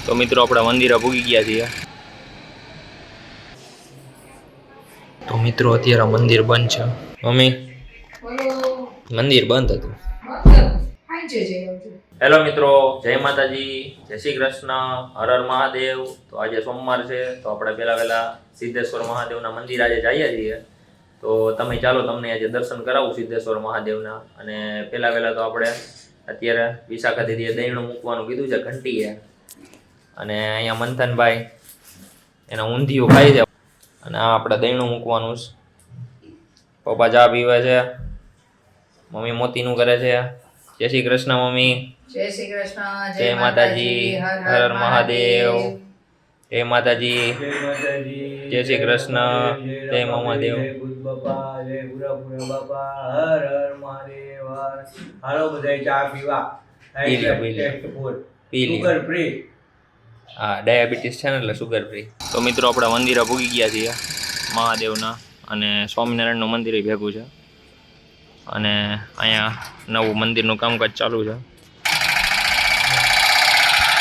તો મિત્રો આપણા મંદિરે પૂગી ગયા છીએ. તો મિત્રો અત્યારે મંદિર બંધ છે. મમ્મી મંદિર બંધ હતું. હેલો મિત્રો, જય માતાજી, જય શ્રી કૃષ્ણ, હર હર મહાદેવ. તો આજે સોમવાર છે તો આપણે પહેલા સિદ્ધેશ્વર મહાદેવના મંદિર આજે જઈએ છીએ. તો તમે ચાલો તમને આજે દર્શન કરાવું સિદ્ધેશ્વર મહાદેવના. અને પહેલા તો આપણે અત્યારે વિશાખા દીદીએ દહીણું મૂકવાનું કીધું છે ઘંટીએ. અને અહીંયા મંથનભાઈ એના ઊંધિયું ખાઈ છે. અને આ આપણે દહીણું મૂકવાનું છે. પપ્પા ચા પીવે છે, મમ્મી મોતીનું કરે છે. જય શ્રી કૃષ્ણ મમ્મી. જય શ્રી કૃષ્ણ. જય માતાજી, હર હર મહાદેવ. જય માતાજી, જય શ્રી કૃષ્ણ, જય મહાદેવ. બાપા જય પુરા બાપા, હર હર મહાદેવ. હાલો બધા ચા પીવા. Sugar free. હા, ડાયાબિટીસ છે ને એટલે સુગર ફ્રી. તો મિત્રો આપણે મંદિરે પૂગી ગયા છીએ મહાદેવના. અને સ્વામિનારાયણનું મંદિર ભેગું છે. અને અહીંયા નવું મંદિરનું કામકાજ ચાલુ છે.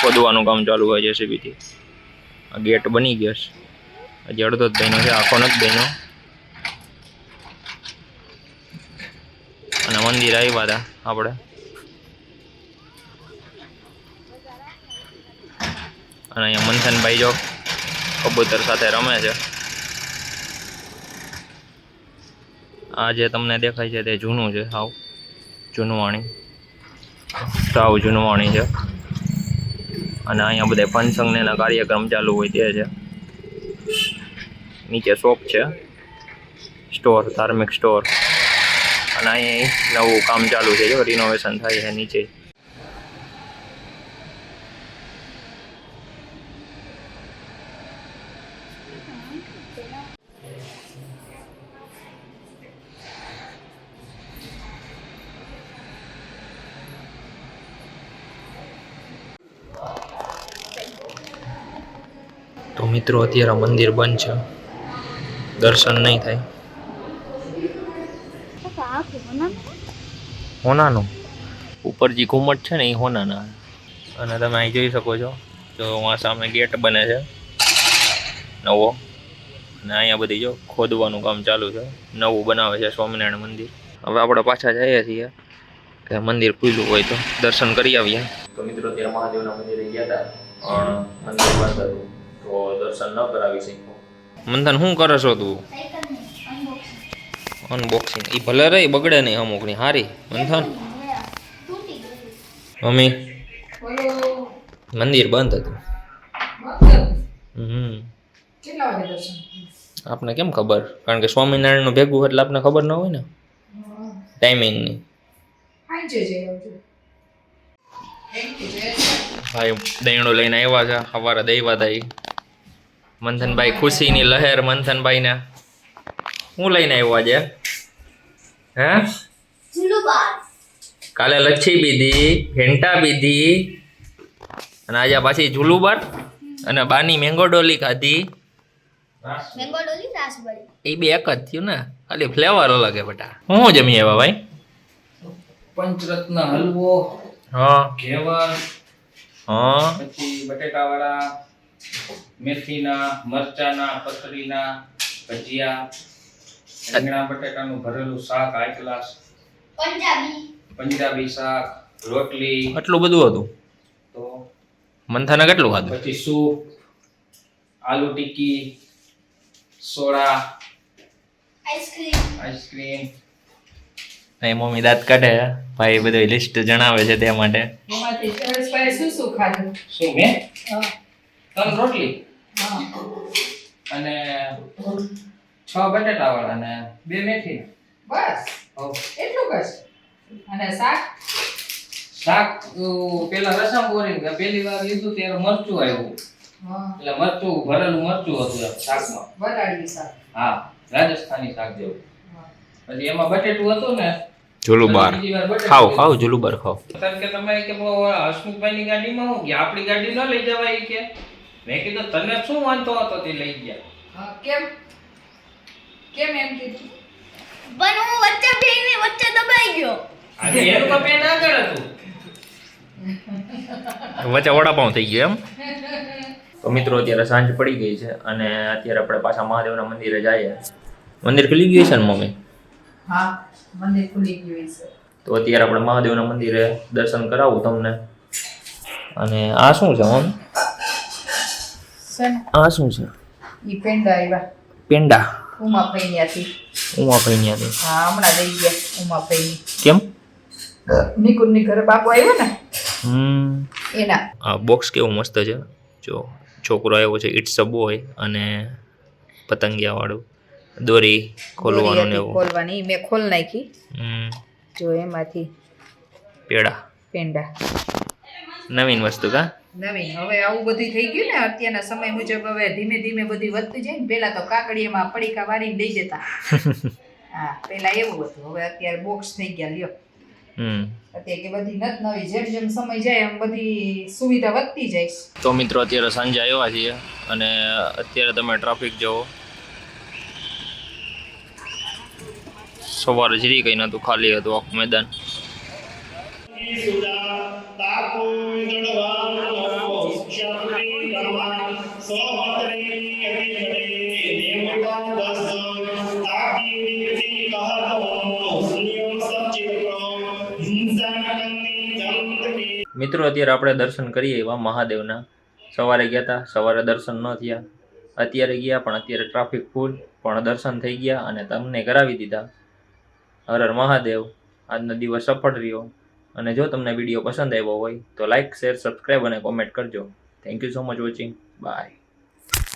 ખોદવાનું કામ ચાલુ હોય જેસીબીથી. ગેટ બની ગયો છે, હજી અડધો જ બન્યો છે, આખો નથી બન્યો. અને મંદિર આવ્યા હતા આપણે. અને અહીંયા મંથનભાઈ જો કબૂતર સાથે રમે છે. આ જે તમને દેખાય છે તે જૂનું છે, સાવ જૂનવાણી છે. અને અહીંયા બધા ફંક્શન એના કાર્યક્રમ ચાલુ હોય તે છે. નીચે શોપ છે, સ્ટોર, ધાર્મિક સ્ટોર. અને અહીંયા નવું કામ ચાલુ છે, જો રિનોવેશન થાય છે નીચે. તો મિત્રો અત્યારે મંદિર બંધ છે, દર્શન નહીં થાય. હોનાનું ઉપર જે ઘુમ્મટ છે ને એ હોનાના. અને તમે અહીં જોઈ શકો છો તો આ સામે ગેટ બને છે નવો. અને અહીંયા બધી જો ખોદવાનું કામ ચાલુ છે, નવું બનાવે છે સ્વામિનારાયણ મંદિર. હવે આપણે પાછા જઈએ છીએ કે મંદિર ખુલ્લું હોય તો દર્શન કરી આવીએ. તો મિત્રો અત્યારે મહાદેવના મંદિરે ગયા હતા પણ મંદિર બંધ હતું તો દર્શન ન કરાવી શક્યો. મંથન શું કરે છો તું? અનબોક્સિંગ. એ ભલે રહી, બગડે નહીં અમુકની. હારી મંથન. મમ્મી મંદિર બંધ હતું. આપને કેમ ખબર? કારણ કે સ્વામિનારાયણનું ભેગું એટલે આપને ખબર ન હોય ને ટાઈમિંગની. ભાઈ દહીણું લઈને આવ્યા છે, સવારે દઈવા હતા. મંથનભાઈ ખુશીની લહેર. મંથનભાઈને હું લઈને આવ્યો આજે? હે, કાલે લચ્છી પીધી, ફેંટા પીધી, અને આજે પાછી જુલુબાર અને બાની મેંગો ડોલી ખાધી. એ બે એક જ થયું ને, ખાલી ફ્લેવર અલગ હે બેટા. હું જમી આવ્યા ભાઈ? પંચરત્ન હલવો, હા, ઘેવર, હા, પછી બટેટાવાળા, મેથીના, મરચાના, પથરીના ભજીયા, રીંગણા બટેટાનું ભરેલું શાક, હાઈ ક્લાસ પંજાબી શાક, રોટલી. આટલું બધું હતું તો મંથાને કેટલું ખાધું? પછી સૂપ, આલુ ટિક્કી, સોડા, આઈસ્ક્રીમ. નહીં, મમ્મી દાંત કાઢે. ભાઈ બધું લિસ્ટ જણાવે છે તે માટે. શું મેં? 3 રોટલી અને 6 બટેટાવાળા અને 2 મેથી. બસ એટલું બસ. અને શાક પેલા રસમ બોરી પહેલી વાર લીધું ત્યારે મરચું આવ્યું. એટલે મરચું ભરેલું મરચું હતું એમ શાકમાં. વરાળી શાક. હા, રાજસ્થાની શાક જેવું. પછી એમાં બટેટું હતું ને, જુલુબાર ખાવ જુલુબાર ખાવ. કે તમે કે હસમુખભાઈની ગાડીમાં હું ગયા, આપણી ગાડી ન લઈ જવાય કે? મેં કીધું તને શું વાંધો હતો તે લઈ ગયા. કેમ એમ કીધું? પણ હું વચ્ચે દબાઈ ગયો. આજે એનું તો પેન આગળ હતું. વચ્ચે વડાપાઉં થઈ ગયો એમ? તો મિત્રો અત્યારે સાંજ પડી ગઈ છે અને અત્યારે આપણે પાછા મહાદેવના મંદિરે જઈએ. મંદિર ખુલી ગયું છે ને મમ્મી? હા મંદિર ખુલી ગયું છે. તો અત્યારે આપણે મહાદેવના મંદિરે દર્શન કરાવું તમને. અને આ શું છે મમ્મી? છે ને આ શું છે? ઈ પેંડા આવ્યા પેંડા. ઉમાભાઈ ત્યાંથી. ઉમાભાઈ ત્યાંથી. હા હમણાં લઈ ગયા ઉમાભાઈ. કેમ? નિકુંજની ઘરે બાપુ આવ્યો ને એના. આ બોક્સ કેવું મસ્ત છે. જો છોકરો આવ્યો છે ઇટ્સ અ બોય અને પતંગિયા વાળું દોરી ખોલવાનું ને એવું. ખોલવાની મેં ખોલ નાખી. હમ. જો એમાંથી પેડા પેંડા નવીન વસ્તુ કા? નવીન. હવે આવું બધું થઈ ગયું ને અત્યારના સમય મુજબ. હવે ધીમે ધીમે બધી વધતી જાય ને. પેલા તો કાકડીયામાં પડીકા વાળીને દઈ દેતા. હા પેલા એવું હતું. હવે અત્યારે બોક્સ થઈ ગયા. લ્યો અત્યારે કે બધી નત નવી જેમ જેમ સમય જાય એમ બધી સુવિધા વધતી જાય. તો મિત્રો અત્યારે સાંજે આવ્યા છીએ અને અત્યારે તમે ટ્રાફિક જુઓ. સવારે જરી કઈ નતું, ખાલી હતું આખું મેદાન. મિત્રો અત્યારે આપણે દર્શન કરીએ એવા મહાદેવના. સવારે ગયા હતા, સવારે દર્શન ન થયા. અત્યારે ગયા પણ અત્યારે ટ્રાફિક ફૂલ, પણ દર્શન થઈ ગયા અને તમને કરાવી દીધા. હર હર મહાદેવ. આજનો દિવસ સફળ રહ્યો. અને જો તમને વિડીયો પસંદ આવ્યો હોય તો લાઇક, શેર, સબસ્ક્રાઈબ અને કોમેન્ટ કરજો. Thank you so much watching. By.